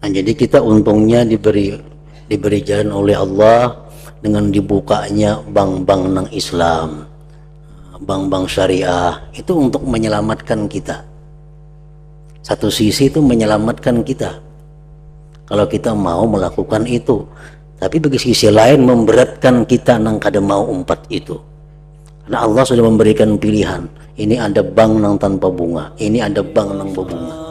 Nah, jadi kita untungnya diberi jalan oleh Allah dengan dibukanya bank-bank nang Islam, bank-bank syariah, itu untuk menyelamatkan kita. Satu sisi itu menyelamatkan kita kalau kita mau melakukan itu, tapi bagi sisi lain memberatkan kita nang kada mau umpat itu. Karena Allah sudah memberikan pilihan. Ini ada bank nang tanpa bunga, ini ada bank nang berbunga.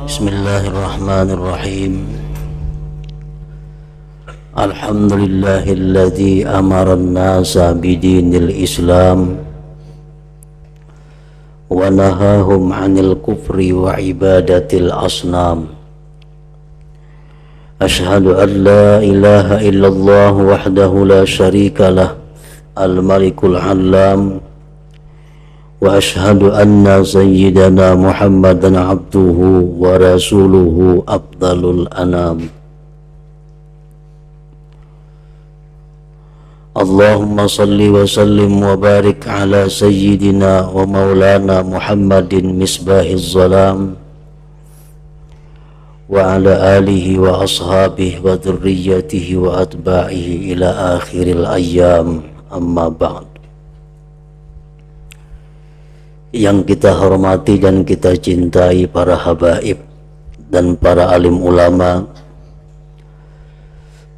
Bismillahirrahmanirrahim. Alhamdulillahilladzi amara an-nasa bidinil Islam wa nahahum 'anil kufri wa ibadatil asnam. Ashhadu an la ilaha illallah wahdahu la syarika lah al-malikul 'allam wa ashhadu anna sayyidana Muhammadan abduhu wa rasuluhu afdalul anam. Allahumma salli wa sallim wa barik ala sayyidina wa maulana Muhammadin misbahiz zalam wa ala alihi wa ashabihi wa dhurriyyatihi wa atba'ihi ila akhiril ayyam, amma ba'd. Yang kita hormati dan kita cintai para habaib dan para alim ulama,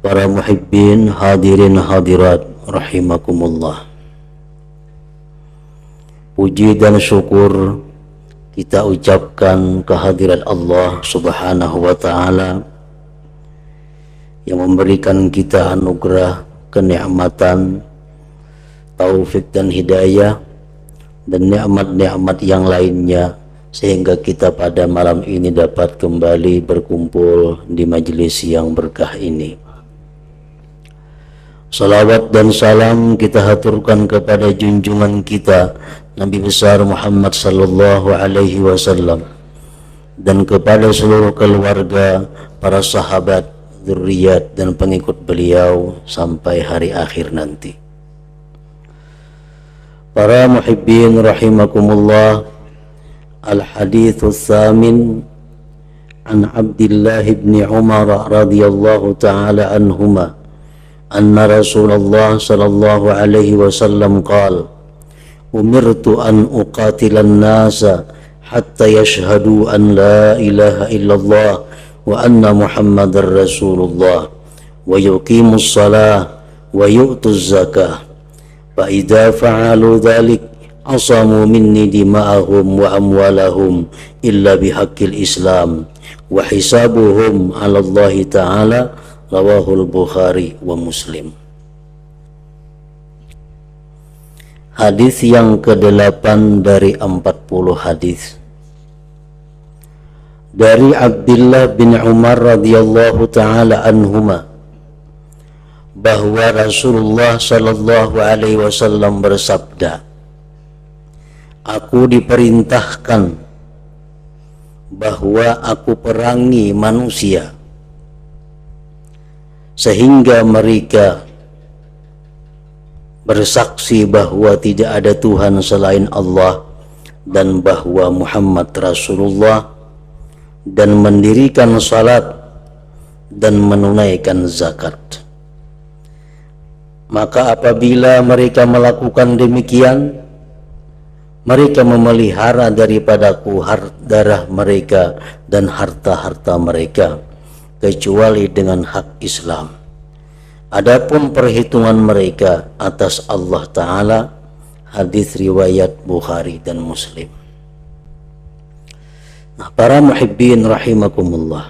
para muhibbin, hadirin hadirat rahimakumullah. Puji dan syukur kita ucapkan kehadirat Allah Subhanahu wa ta'ala yang memberikan kita anugerah, kenikmatan, taufik dan hidayah dan nikmat-nikmat yang lainnya, sehingga kita pada malam ini dapat kembali berkumpul di majelis yang berkah ini. Salawat dan salam kita haturkan kepada junjungan kita Nabi besar Muhammad sallallahu alaihi wasallam dan kepada seluruh keluarga, para sahabat, zuriat dan pengikut beliau sampai hari akhir nanti. Para muhibbin rahimakumullah, al-hadithus samin an Abdullah ibn Umar radhiyallahu ta'ala anhuma anna Rasulullah sallallahu alaihi wasallam qala umirtu an uqatilan nasa hatta yashhadu an la ilaha illallah wa anna Muhammadar Rasulullah wa yuqimus salah wa yu'tuz zakah fa idza fa'alu dzalik asamu minni dima'ahum wa amwalahum illa bihaqqil Islam wa hisabuhum 'ala Allah ta'ala. Rawahul Bukhari wa Muslim. Hadis yang ke-8 dari 40 hadis. Dari Abdullah bin Umar radhiyallahu ta'ala anhuma bahwa Rasulullah sallallahu alaihi wasallam bersabda, aku diperintahkan bahwa aku perangi manusia sehingga mereka bersaksi bahwa tidak ada Tuhan selain Allah dan bahwa Muhammad Rasulullah, dan mendirikan salat dan menunaikan zakat. Maka apabila mereka melakukan demikian, mereka memelihara daripadaku darah mereka dan harta-harta mereka, kecuali dengan hak Islam. Adapun perhitungan mereka atas Allah Ta'ala. Hadis riwayat Bukhari dan Muslim. Nah, para muhibbin rahimakumullah,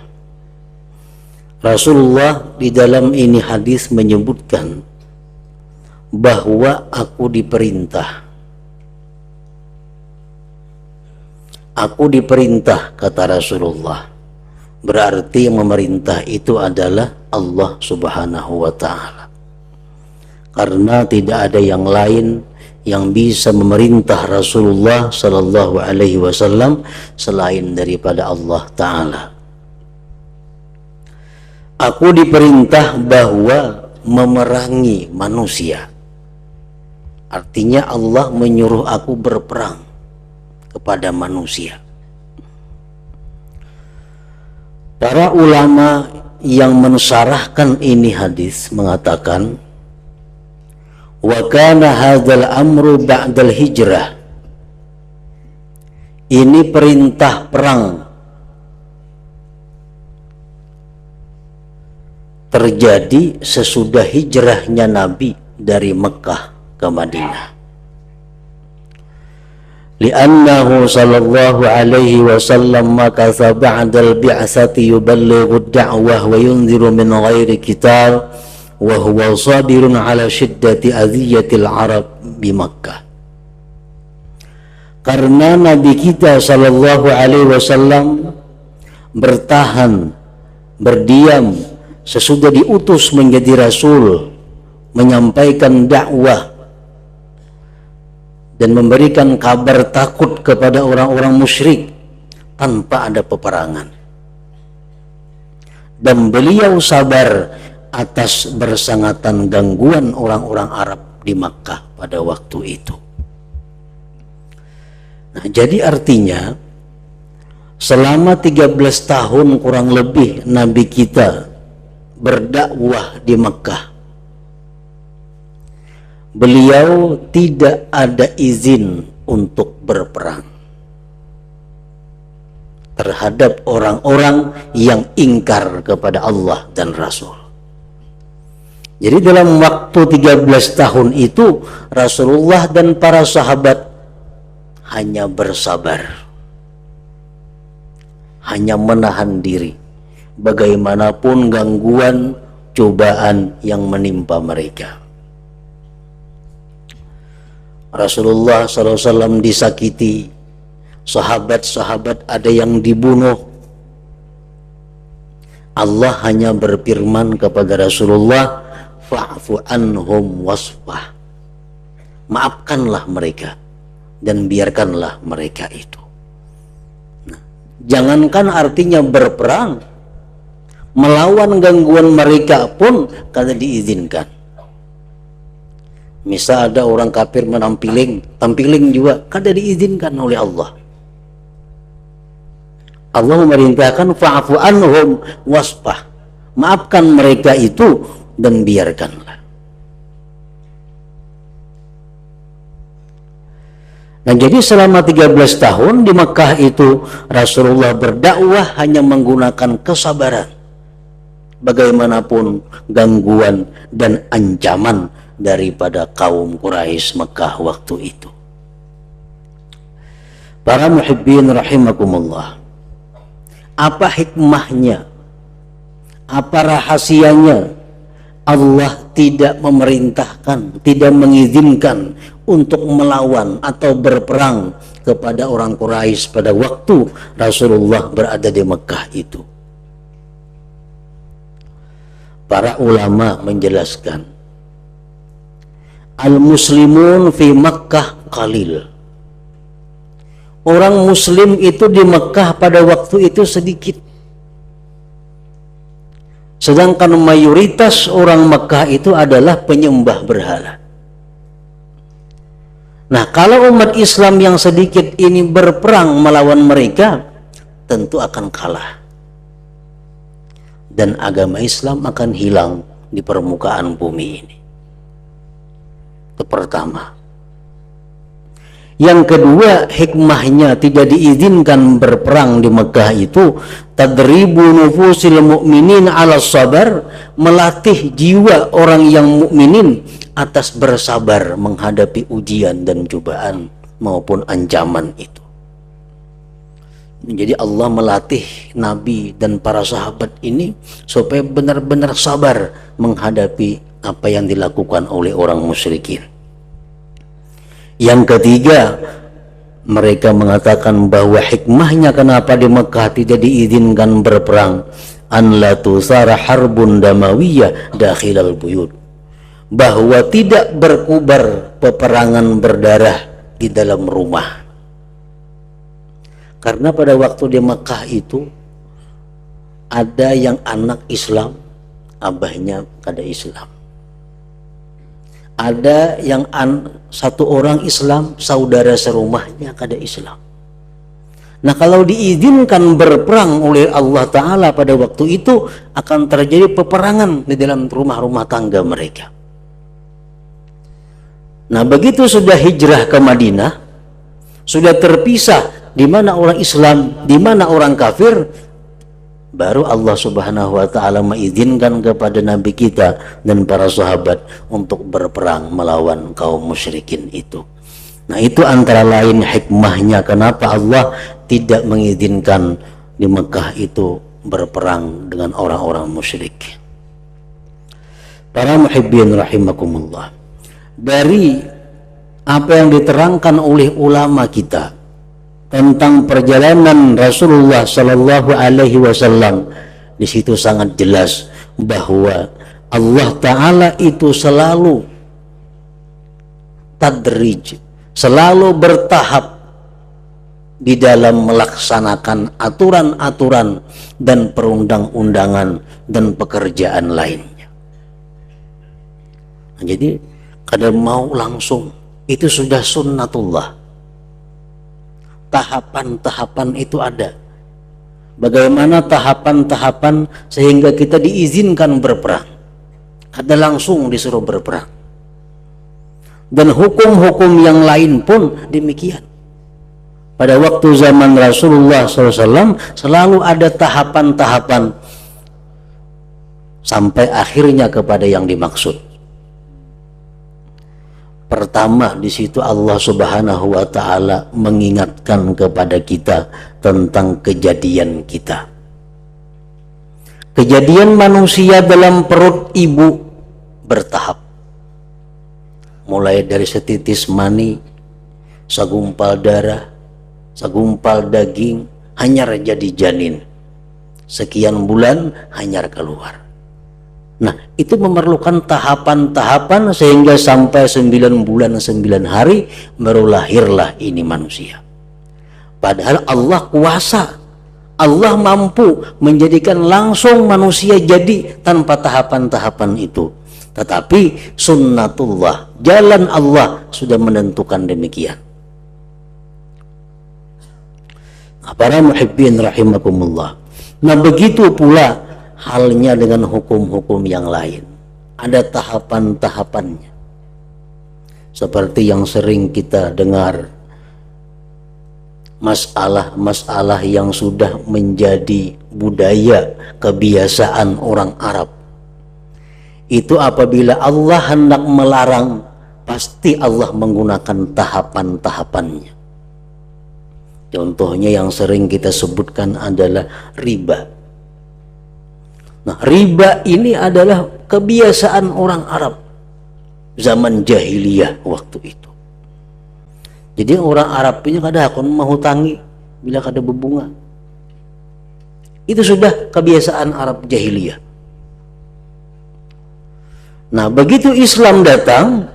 Rasulullah di dalam ini hadis menyebutkan bahwa aku diperintah, kata Rasulullah. Berarti yang memerintah itu adalah Allah Subhanahu wa ta'ala, karena tidak ada yang lain yang bisa memerintah Rasulullah sallallahu alaihi wasallam selain daripada Allah Ta'ala. Aku diperintah bahwa memerangi manusia. Artinya Allah menyuruh aku berperang kepada manusia. Para ulama yang mensyarahkan ini hadis mengatakan, wa kana hadzal amru ba'dal hijrah. Ini perintah perang terjadi sesudah hijrahnya Nabi dari Mekah ke Madinah. Li'annahu sallallahu alaihi wasallam makatha ba'dal bi'asati yuballighu ad-da'wah wa yunziru min ghairi kitab wa huwa sabirun ala shiddati adhiyatil Arab bi Makkah. Karena Nabi kita sallallahu alaihi wasallam bertahan, berdiam sesudah diutus menjadi rasul, menyampaikan dakwah dan memberikan kabar takut kepada orang-orang musyrik tanpa ada peperangan. Dan beliau sabar atas bersangatan gangguan orang-orang Arab di Makkah pada waktu itu. Nah, jadi artinya selama 13 tahun kurang lebih Nabi kita berdakwah di Makkah, beliau tidak ada izin untuk berperang terhadap orang-orang yang ingkar kepada Allah dan Rasul. Jadi dalam waktu 13 tahun itu Rasulullah dan para sahabat hanya bersabar, hanya menahan diri bagaimanapun gangguan, cobaan yang menimpa mereka. Rasulullah SAW disakiti, sahabat-sahabat ada yang dibunuh. Allah hanya berfirman kepada Rasulullah, fa'fu anhum wasfah. Maafkanlah mereka dan biarkanlah mereka itu. Nah, jangankan artinya berperang, melawan gangguan mereka pun kada diizinkan. Misal ada orang kafir menampiling, tampiling juga kada diizinkan oleh Allah. Allah memerintahkan fa'fu anhum wasfah. Maafkan mereka itu dan biarkanlah. Nah, jadi selama 13 tahun di Makkah itu Rasulullah berdakwah hanya menggunakan kesabaran bagaimanapun gangguan dan ancaman daripada kaum Quraisy Mekah waktu itu. Para muhibbin rahimakumullah, apa hikmahnya, apa rahasianya Allah tidak memerintahkan, tidak mengizinkan untuk melawan atau berperang kepada orang Quraisy pada waktu Rasulullah berada di Mekah itu? Para ulama menjelaskan, al-muslimun fi Makkah qalil. Orang muslim itu di Mekah pada waktu itu sedikit. Sedangkan mayoritas orang Mekah itu adalah penyembah berhala. Nah, kalau umat Islam yang sedikit ini berperang melawan mereka, tentu akan kalah. Dan agama Islam akan hilang di permukaan bumi ini. Itu pertama. Yang kedua, hikmahnya tidak diizinkan berperang di Mekah itu tadribu nufusil mu'minin ala sabar, melatih jiwa orang yang mukminin atas bersabar menghadapi ujian dan cobaan maupun ancaman itu. Jadi Allah melatih Nabi dan para sahabat ini supaya benar-benar sabar menghadapi apa yang dilakukan oleh orang musyrikin. Yang ketiga, mereka mengatakan bahwa hikmahnya kenapa di Mekah tidak diizinkan berperang, an la tusara harbun damawiyah dakhilal buyut, bahwa tidak berkubar peperangan berdarah di dalam rumah. Karena pada waktu di Mekah itu ada yang anak Islam abahnya kada Islam. Ada yang satu orang Islam, saudara serumahnya kada Islam. Nah, kalau diizinkan berperang oleh Allah Ta'ala pada waktu itu, akan terjadi peperangan di dalam rumah-rumah tangga mereka. Nah, begitu sudah hijrah ke Madinah, sudah terpisah di mana orang Islam, di mana orang kafir, baru Allah Subhanahu wa Ta'ala mengizinkan kepada Nabi kita dan para sahabat untuk berperang melawan kaum musyrikin itu. Nah, itu antara lain hikmahnya kenapa Allah tidak mengizinkan di Mekah itu berperang dengan orang-orang musyrik. Para muhibbin rahimakumullah, dari apa yang diterangkan oleh ulama kita tentang perjalanan Rasulullah Sallallahu Alaihi Wasallam, di situ sangat jelas bahwa Allah Ta'ala itu selalu tadrij, selalu bertahap di dalam melaksanakan aturan-aturan dan perundang-undangan dan pekerjaan lainnya. Nah, jadi kada mau langsung, itu sudah sunnatullah. Tahapan-tahapan itu ada. Bagaimana tahapan-tahapan sehingga kita diizinkan berperang, kada langsung disuruh berperang. Dan hukum-hukum yang lain pun demikian. Pada waktu zaman Rasulullah SAW selalu ada tahapan-tahapan sampai akhirnya kepada yang dimaksud. Pertama, di situ Allah Subhanahu wa Ta'ala mengingatkan kepada kita tentang kejadian kita. Kejadian manusia dalam perut ibu bertahap. Mulai dari setitis mani, segumpal darah, segumpal daging, hanyar jadi janin. Sekian bulan hanyar keluar. Nah, itu memerlukan tahapan-tahapan sehingga sampai 9 bulan 9 hari baru lahirlah ini manusia. Padahal Allah kuasa, Allah mampu menjadikan langsung manusia jadi tanpa tahapan-tahapan itu. Tetapi sunnatullah, jalan Allah sudah menentukan demikian. Nah, para muhibbin rahimakumullah, nah begitu pula halnya dengan hukum-hukum yang lain. Ada tahapan-tahapannya. Seperti yang sering kita dengar, masalah-masalah yang sudah menjadi budaya, kebiasaan orang Arab. Itu apabila Allah hendak melarang, pasti Allah menggunakan tahapan-tahapannya. Contohnya yang sering kita sebutkan adalah riba. Nah, riba ini adalah kebiasaan orang Arab zaman jahiliyah waktu itu. Jadi orang Arab ini kadang akan menghutangi bila kada berbunga. Itu sudah kebiasaan Arab jahiliyah. Nah, begitu Islam datang,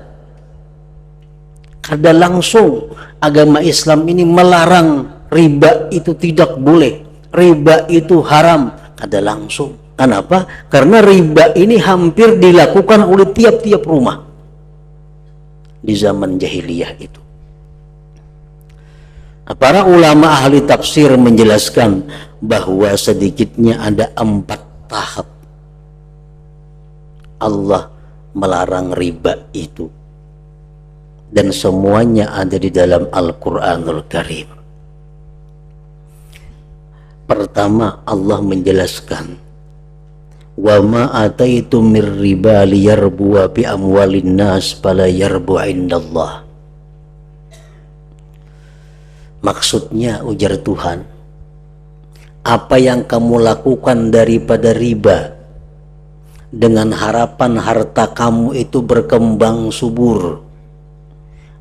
kada langsung agama Islam ini melarang riba itu tidak boleh, riba itu haram, kada langsung. Kenapa? Karena riba ini hampir dilakukan oleh tiap-tiap rumah di zaman jahiliyah itu. Nah, para ulama ahli tafsir menjelaskan bahwa sedikitnya ada 4 tahap Allah melarang riba itu, dan semuanya ada di dalam Al-Quranul Karim. Pertama, Allah menjelaskan, wa ma ataitum mir riba liyarbu bi amwalin nas fala yarbu indallah. Maksudnya, ujar Tuhan, apa yang kamu lakukan daripada riba dengan harapan harta kamu itu berkembang subur,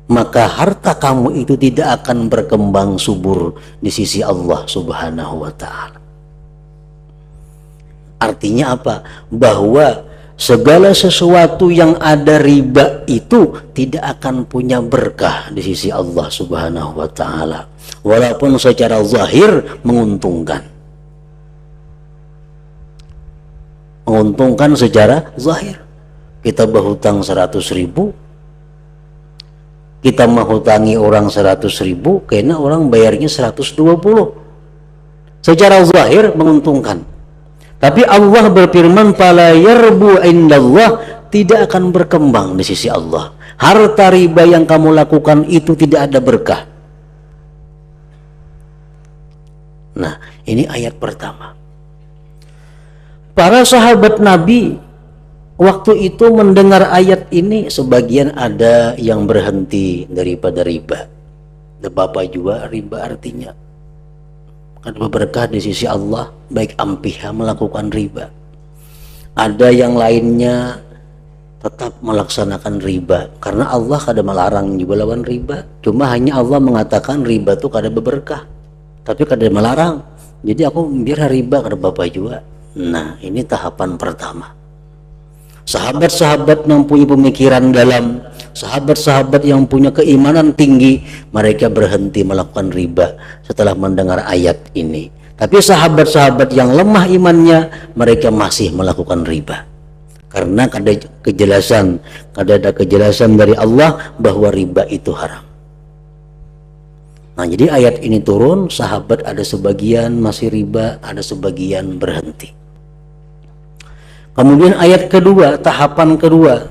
maka harta kamu itu tidak akan berkembang subur di sisi Allah Subhanahu wa Ta'ala. Artinya apa? Bahwa segala sesuatu yang ada riba itu tidak akan punya berkah di sisi Allah Subhanahu wa Ta'ala, walaupun secara zahir menguntungkan. menguntungkan secara zahir. Kita berhutang 100.000, kita menghutangi orang 100.000, karena orang bayarnya 120. Secara zahir menguntungkan. Tapi Allah berfirman, fala yarbu indallah, tidak akan berkembang di sisi Allah. Harta riba yang kamu lakukan itu tidak ada berkah. Nah, ini ayat pertama. Para sahabat Nabi waktu itu mendengar ayat ini, sebagian ada yang berhenti daripada riba. Bapak juga riba artinya ada berkah di sisi Allah, baik ampiha melakukan riba. Ada yang lainnya tetap melaksanakan riba karena Allah kada melarang juga lawan riba. Cuma hanya Allah mengatakan riba itu kada berberkah, tapi kada melarang. Jadi aku biar riba kada bapak juga. Nah, ini tahapan pertama. Sahabat-sahabat yang punya pemikiran dalam, sahabat-sahabat yang punya keimanan tinggi, mereka berhenti melakukan riba setelah mendengar ayat ini. Tapi sahabat-sahabat yang lemah imannya, mereka masih melakukan riba karena ada kejelasan dari Allah bahwa riba itu haram. Nah, jadi ayat ini turun, sahabat ada sebagian masih riba, ada sebagian berhenti. Kemudian ayat kedua, tahapan kedua,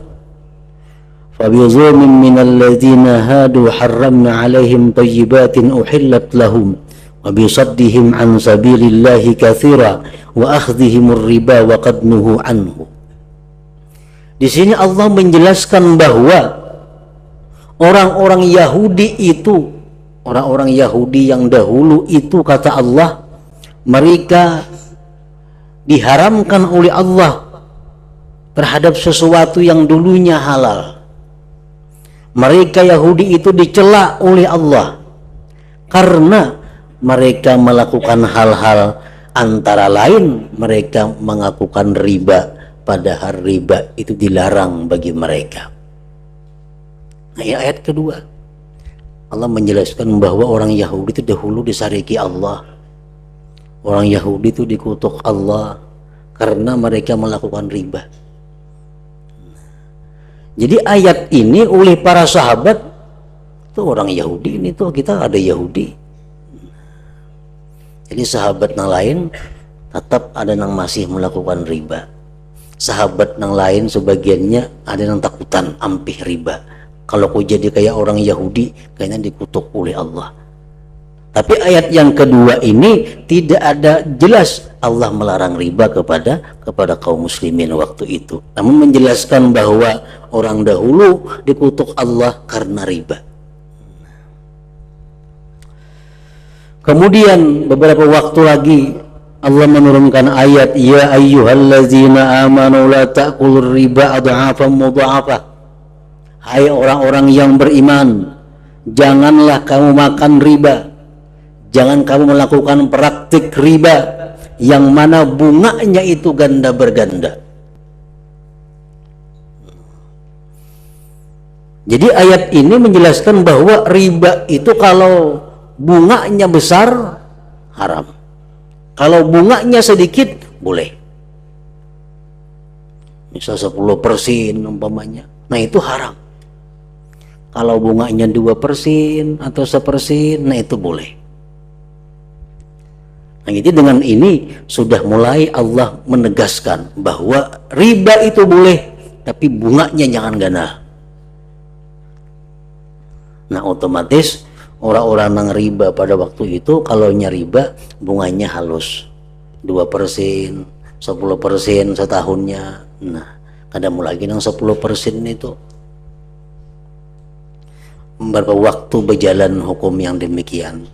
فَبِظُلْمٍ مِّنَ الَّذِينَ هَادُوا حَرَّمْنَا عَلَيْهِمْ طَيِّبَاتٍ أُحِلَّتْ لَهُمْ وَبِصَدِّهِمْ عَنْ سَبِيلِ اللَّهِ كَثِيرًا وَأَخْذِهِمُ الرِّبَا وَقَدْ نُهُوا عَنْهُ. Di sini Allah menjelaskan bahwa orang-orang Yahudi itu, orang-orang Yahudi yang dahulu itu, kata Allah, mereka diharamkan oleh Allah terhadap sesuatu yang dulunya halal. Mereka Yahudi itu dicela oleh Allah karena mereka melakukan hal-hal, antara lain mereka melakukan riba, padahal riba itu dilarang bagi mereka. Nah, ayat kedua, Allah menjelaskan bahwa orang Yahudi itu dahulu disariki Allah. Orang Yahudi itu dikutuk Allah karena mereka melakukan riba. Jadi ayat ini oleh para sahabat, tuh orang Yahudi ini tuh, kita ada Yahudi. Jadi sahabat yang lain tetap ada yang masih melakukan riba. Sahabat yang lain sebagiannya ada yang takutan ampih riba. Kalau kau jadi kayak orang Yahudi, kayaknya dikutuk oleh Allah. Tapi ayat yang kedua ini tidak ada jelas Allah melarang riba kepada kaum muslimin waktu itu. Namun menjelaskan bahwa orang dahulu dikutuk Allah karena riba. Kemudian beberapa waktu lagi Allah menurunkan ayat, ya ayyuhallazina amanu la ta'kulur riba adhafan mudha'afah. Hai orang-orang yang beriman, janganlah kamu makan riba. Jangan kamu melakukan praktik riba yang mana bunganya itu ganda berganda. Jadi ayat ini menjelaskan bahwa riba itu kalau bunganya besar haram, kalau bunganya sedikit boleh. Misal 10% umpamanya, nah itu haram. Kalau bunganya 2% atau 1%, nah itu boleh. Nah, jadi dengan ini sudah mulai Allah menegaskan bahwa riba itu boleh, tapi bunganya jangan ganda. Nah, otomatis orang-orang yang riba pada waktu itu, kalau riba bunganya halus, 2%, 10% setahunnya. Nah, kadang lagi yang 10% itu. Beberapa waktu berjalan hukum yang demikian.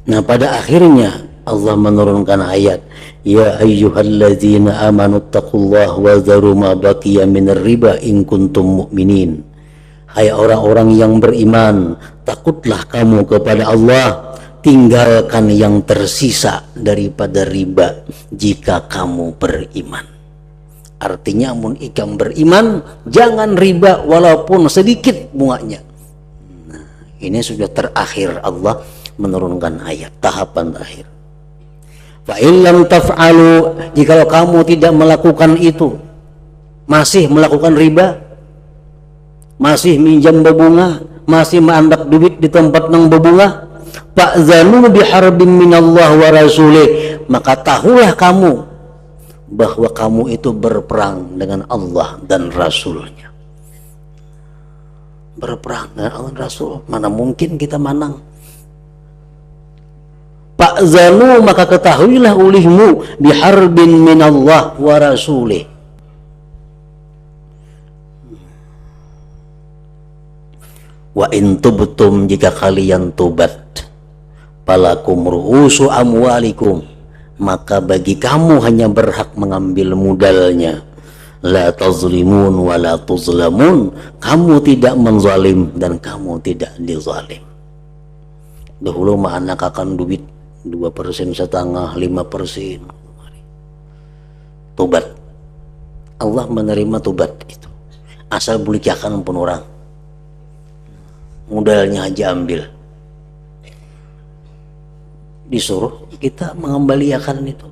Nah, pada akhirnya Allah menurunkan ayat, ya ayyuhalladzina amanu taqullaha wa dharu ma baqiya minar riba in kuntum mu'minin. Hai orang-orang yang beriman, takutlah kamu kepada Allah, tinggalkan yang tersisa daripada riba jika kamu beriman. Artinya mun ikam beriman, jangan riba walaupun sedikit bunganya. Nah, ini sudah terakhir Allah menurunkan ayat, tahapan terakhir. Fa illam taf'alu, jikalau kamu tidak melakukan itu, masih melakukan riba, masih minjam berbunga, masih menandak duit di tempat yang berbunga, fa'zanu biharbin minallah wa rasulih, maka tahulah kamu bahwa kamu itu berperang dengan Allah dan Rasulnya. Berperang dengan Allah dan Rasul, mana mungkin kita menang. Fa'zanu, maka ketahuilah olehmu biharbin minallah wa rasulih. Wa in tubtum, jika kalian tobat, falakum ru'usu amwalikum, maka bagi kamu hanya berhak mengambil modalnya. La tazlimun wa la tuzlamun, kamu tidak menzalim dan kamu tidak dizalim. Dahulu mah anak akan duit 2%, setengah, 5%. Tobat, Allah menerima tobat itu, asal bulikiakan pun orang, modalnya aja ambil. Disuruh kita mengembalikan itu.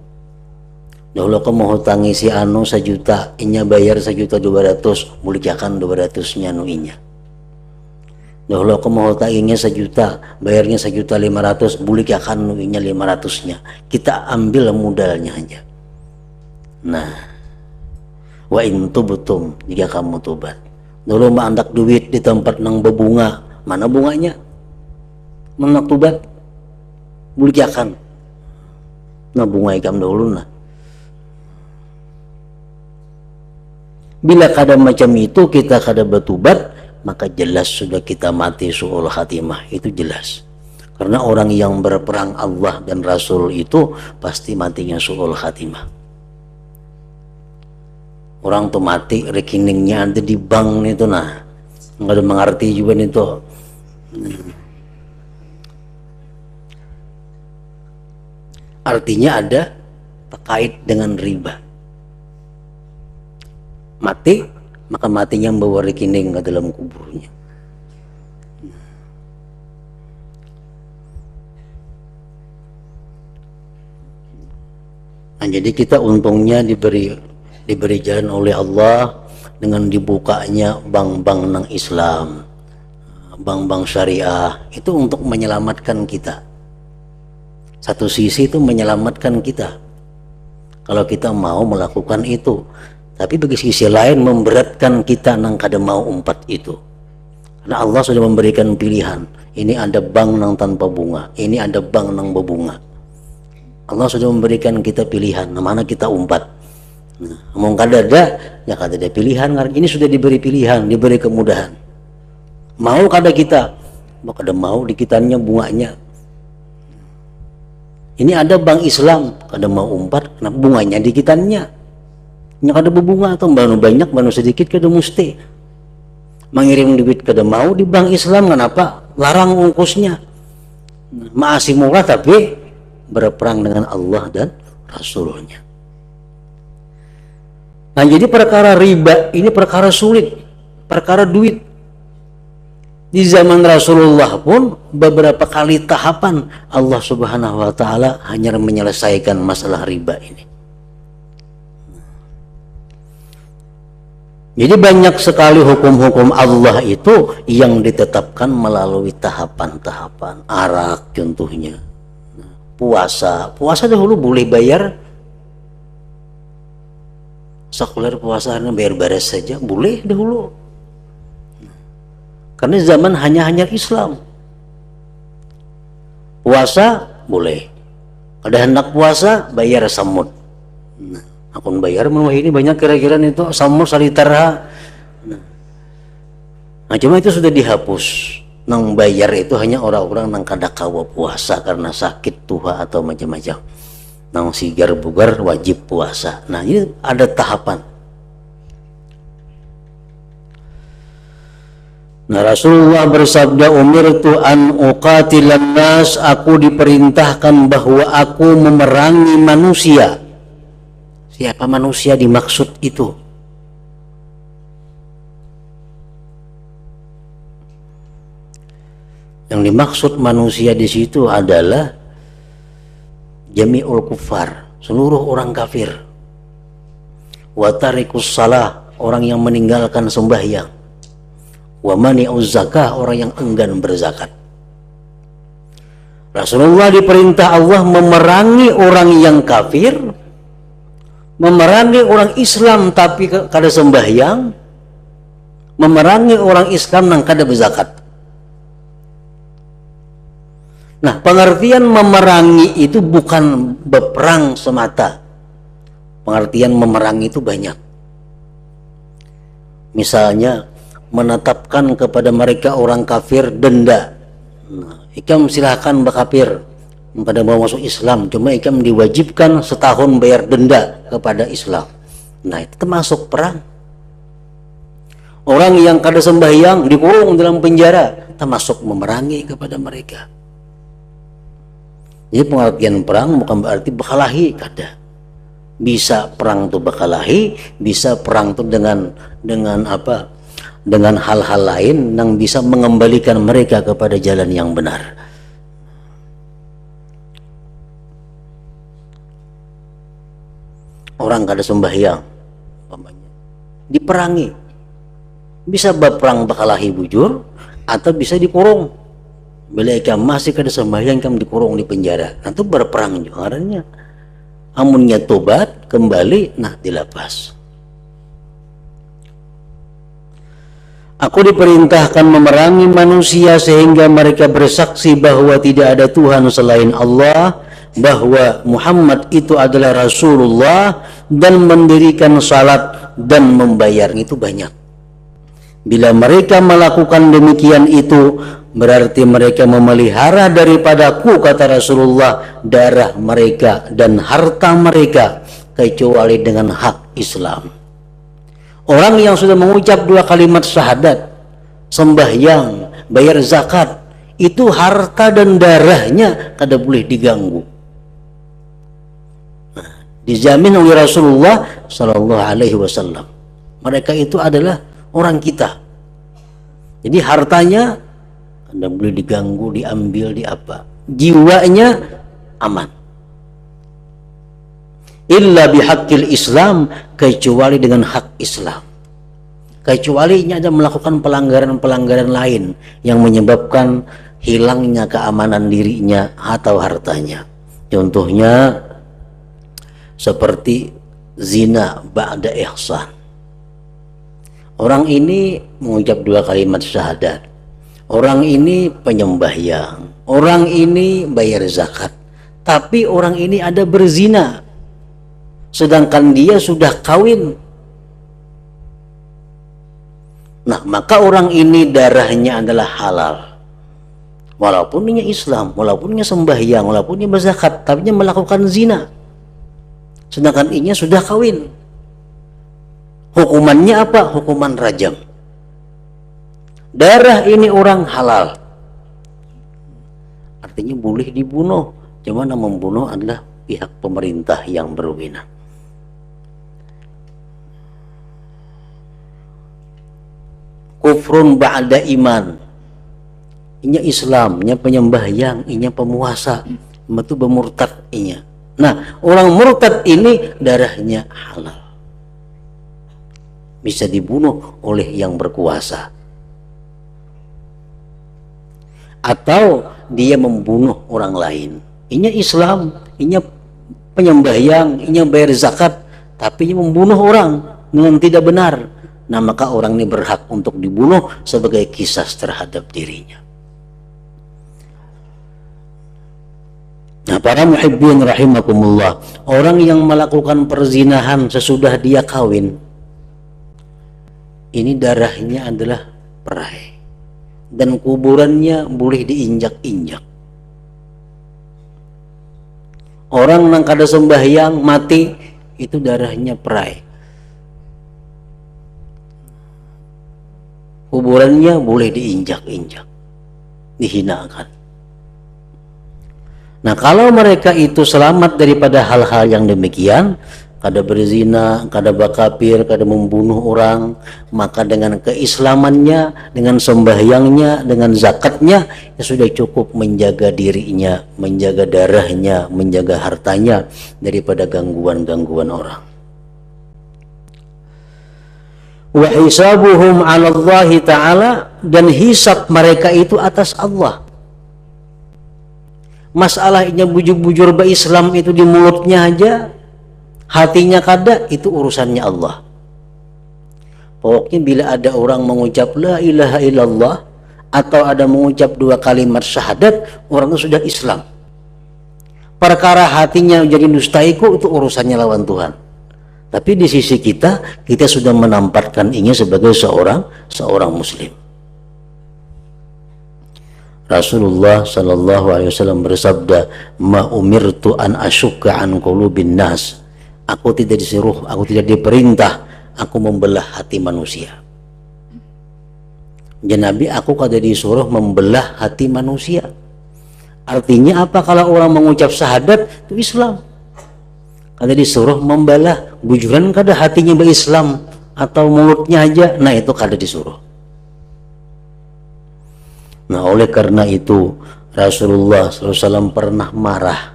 Dahulu aku mau hutangi si anu 1 juta, inya bayar 1.200.000, muliakan 200-nya nu inya. Dahulu aku mau hutanginya 1 juta, bayarnya 1.500.000, muliakan nu inya 500-nya. Kita ambil modalnya aja. Nah, wa in tubtum, jika kamu tobat. Dahulu mah andak duit di tempat nang berbunga, mana bunganya? Mana tobat? Muliakan. Nah, bunga ikam dahulu nah. Bila kada macam itu kita kada bertobat, maka jelas sudah kita mati su'ul khatimah, itu jelas. Karena orang yang berperang Allah dan Rasul itu pasti matinya su'ul khatimah. Orang tuh mati rekeningnya ada di bank itu nah, nggak ada mengerti juga itu. Artinya ada terkait dengan riba. Mati, maka matinya membawa rekening ke dalam kuburnya. Nah, jadi kita untungnya diberi jalan oleh Allah dengan dibukanya bank-bank nang Islam, bank-bank syariah, itu untuk menyelamatkan kita. Satu sisi itu menyelamatkan kita kalau kita mau melakukan itu, tapi bagi sisi lain memberatkan kita nang kada mau umpat itu. Karena Allah sudah memberikan pilihan, ini ada bank nang tanpa bunga, ini ada bank nang berbunga. Allah sudah memberikan kita pilihan, mana kita umpat. Nah, mau kada ada, ya kada ada pilihan. Ini sudah diberi pilihan, diberi kemudahan. Mau kada kita, kada mau dikitannya bunganya. Ini ada bank Islam, kada mau umpat, kenapa bunganya dikitannya? Nya kada berbunga atau banu banyak, banu sedikit kada mesti. Mengirim duit kada mau di bank Islam, kenapa? Larang ongkosnya. Masih murah tapi berperang dengan Allah dan Rasulnya. Nah, jadi perkara riba ini perkara sulit, perkara duit. Di zaman Rasulullah pun beberapa kali tahapan Allah Subhanahu wa taala hanya menyelesaikan masalah riba ini. Jadi banyak sekali hukum-hukum Allah itu yang ditetapkan melalui tahapan-tahapan. Arak contohnya. Puasa dahulu boleh bayar. Sekuler puasanya bayar beres saja, boleh dahulu. Karena zaman hanya Islam. Puasa boleh. Ada hendak puasa bayar samut. Nah, akun bayar mau ini banyak kira-kira itu samut salitara. Nah, cuma itu sudah dihapus. Nang bayar itu hanya orang-orang nang kada kawa puasa karena sakit tua atau macam-macam. Nang sigar bugar wajib puasa. Nah, ini ada tahapan. Nah, Rasulullah bersabda, umirtu an uqatilan nas, aku diperintahkan bahwa aku memerangi manusia. Siapa manusia dimaksud itu? Yang dimaksud manusia di situ adalah jami'ul kuffar, seluruh orang kafir. Wa tarikus salah, orang yang meninggalkan sembahyang. Wa mani'uz zakah, orang yang enggan berzakat. Rasulullah diperintah Allah memerangi orang yang kafir, memerangi orang Islam tapi kada sembahyang, memerangi orang Islam yang kada berzakat. Nah, pengertian memerangi itu bukan berperang semata. Pengertian memerangi itu banyak. Misalnya menetapkan kepada mereka orang kafir denda. Nah, ikam silahkan berkafir pada mau masuk Islam, cuma ikam diwajibkan setahun bayar denda kepada Islam. Nah, itu termasuk perang. Orang yang kada sembahyang dikurung dalam penjara, termasuk memerangi kepada mereka. Jadi pengertian perang bukan berarti berkelahi, kada. Bisa perang itu berkelahi, bisa perang itu dengan apa? Dengan hal-hal lain yang bisa mengembalikan mereka kepada jalan yang benar. Orang kada sembahyang diperangi, bisa berperang berkelahi bujur atau bisa dikurung. Bila ikam masih kada sembahyang, ikam dikurung di penjara, nanti berperang juga karena amunnya tobat kembali, nah dilepas. Aku diperintahkan memerangi manusia sehingga mereka bersaksi bahwa tidak ada Tuhan selain Allah, bahwa Muhammad itu adalah Rasulullah, dan mendirikan salat dan membayar. Itu banyak. Bila mereka melakukan demikian itu, berarti mereka memelihara daripadaku, kata Rasulullah, darah mereka dan harta mereka, kecuali dengan hak Islam. Orang yang sudah mengucap 2 kalimat syahadat, sembahyang, bayar zakat, itu harta dan darahnya kada boleh diganggu. Nah, dijamin oleh Rasulullah Sallallahu Alaihi Wasallam. Mereka itu adalah orang kita. Jadi hartanya kada boleh diganggu, diambil, diapa. Jiwanya aman. Illa bihaqqil Islam, kecuali dengan hak Islam. Kecuali ini ada melakukan pelanggaran-pelanggaran lain yang menyebabkan hilangnya keamanan dirinya atau hartanya. Contohnya seperti zina ba'da ihsan. Orang ini mengucap 2 kalimat syahadat. Orang ini penyembahyang. Orang ini bayar zakat. Tapi orang ini ada berzina. Sedangkan dia sudah kawin. Nah, maka orang ini darahnya adalah halal. Walaupun dia Islam, walaupun dia sembahyang, walaupun dia berzakat, tapi dia melakukan zina. Sedangkan dia sudah kawin. Hukumannya apa? Hukuman rajam. Darah ini orang halal. Artinya boleh dibunuh. Cuma yang membunuh adalah pihak pemerintah yang berwenang. Kufrun ba'da iman. Inya Islam, inya penyembahyang, inya pemuasa, itu bermurtad inya. Nah, orang murtad ini darahnya halal. Bisa dibunuh oleh yang berkuasa. Atau dia membunuh orang lain. Inya Islam, inya penyembahyang, inya bayar zakat, tapi inya membunuh orang dengan tidak benar. Nah, maka orang ini berhak untuk dibunuh sebagai qisas terhadap dirinya. Nah, para muhibbin rahimakumullah, orang yang melakukan perzinahan sesudah dia kawin, ini darahnya adalah perai dan kuburannya boleh diinjak-injak. Orang yang kada sembahyang mati, itu darahnya perai. Kuburannya boleh diinjak-injak, dihinakan. Nah, kalau mereka itu selamat daripada hal-hal yang demikian, kada berzina, kada bakapir, kada membunuh orang, maka dengan keislamannya, dengan sembahyangnya, dengan zakatnya, ya sudah cukup menjaga dirinya, menjaga darahnya, menjaga hartanya daripada gangguan-gangguan orang. Wa hisabuhum 'ala Allah Ta'ala, dan hisab mereka itu atas Allah. Masalahnya bujur-bujur Islam itu di mulutnya aja, hatinya kada, itu urusannya Allah. Pokoknya bila ada orang mengucap la ilaha illallah atau ada mengucap 2 kalimat syahadat, orang itu sudah Islam. Perkara hatinya jadi dustaiku, itu urusannya lawan Tuhan. Tapi di sisi kita sudah menampakkan ini sebagai seorang muslim. Rasulullah sallallahu alaihi wasallam bersabda, "Ma umirtu an asyukka an qulubin nas." Aku tidak disuruh, aku tidak diperintah aku membelah hati manusia. Ya Nabi, aku kada disuruh membelah hati manusia. Artinya apa? Kalau orang mengucap syahadat itu Islam, kada disuruh membelah bujuran kada hatinya Islam atau mulutnya aja, nah itu kada disuruh. Nah oleh karena itu Rasulullah SAW pernah marah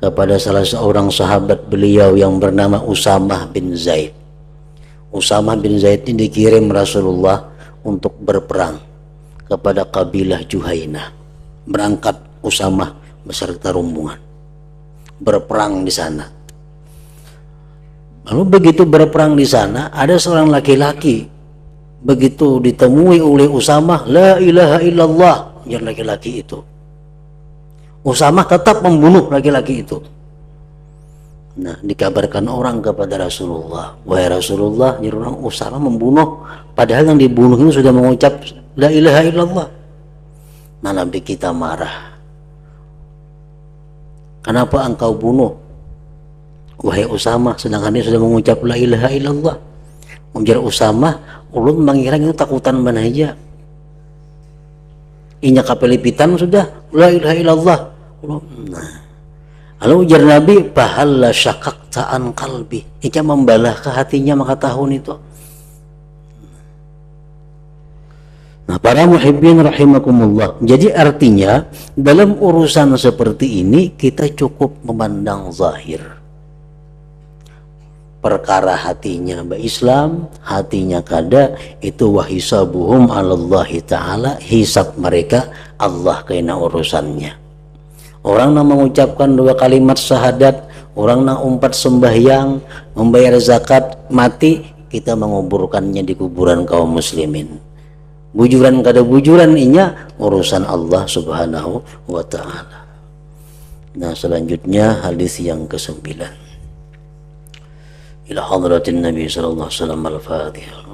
kepada salah seorang sahabat beliau yang bernama Usamah bin Zaid. Usamah bin Zaid ini dikirim Rasulullah untuk berperang kepada kabilah Juhainah. Berangkat Usamah beserta rombongan berperang di sana. Lalu begitu berperang di sana, ada seorang laki-laki, begitu ditemui oleh Usamah, la ilaha illallah, yang laki-laki itu, Usamah tetap membunuh laki-laki itu. Nah, dikabarkan orang kepada Rasulullah, wahai Rasulullah, jadi orang Usamah membunuh, padahal yang dibunuh itu sudah mengucap la ilaha illallah. Nah, Nabi kita marah. Kenapa engkau bunuh wahai Usamah, sedangkan dia sudah mengucap la ilaha illallah? Ujar Usamah, ulun mengira itu takutan mana aja. Inya kapelipitan sudah la ilaha illallah. Nah, lalu ujar Nabi, bahalla syakakta an qalbi, inya membalah ke hatinya maka tahun itu. Nah, para muhibbin rahimakumullah, jadi artinya dalam urusan seperti ini kita cukup memandang zahir. Perkara hatinya Islam, hatinya kada, itu wahisabuhum 'alallahi ta'ala, hisab mereka Allah kena urusannya. Orang yang mengucapkan 2 kalimat syahadat, orang yang umpat sembahyang, membayar zakat, mati, kita menguburkannya di kuburan kaum muslimin. Bujuran kada bujuran inya urusan Allah subhanahu wa ta'ala. Nah, selanjutnya hadis yang ke-9. Ila hadratin Nabi sallallahu alaihi wasallam, al-Fatihah.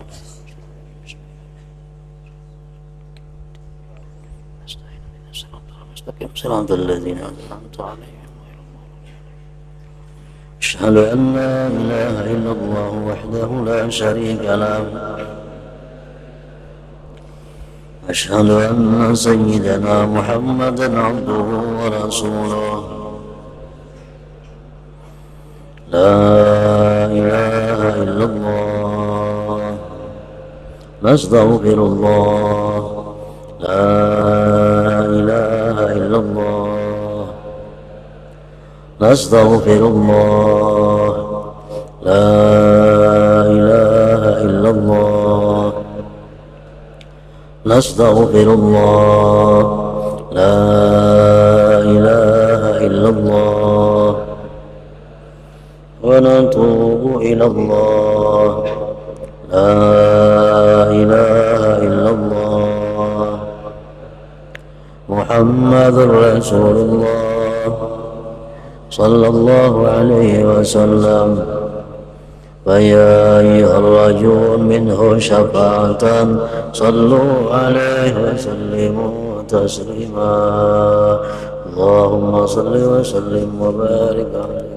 Shiratal ladzina an'amta 'alaihim. Asyhadu an la ilaha illallah wahdahu la syarika lahu. Asyhadu anna sayyidana Muhammadan 'abduhu wa rasuluh. La ilaha illallah, nastaghfirullah. La ilaha illallah, nastaghfirullah. La ilaha illallah, nastaghfirullah. La ilaha illallah, wa natubu ilallah. La ilaha illallah, Muhammadur Rasulullah sallallahu alaihi wasallam. Faya ayyuhar rajul minhu syafa'atan, sallu alaihi wa sallimu taslima. Allahumma salli wa sallim wa barik alaihi.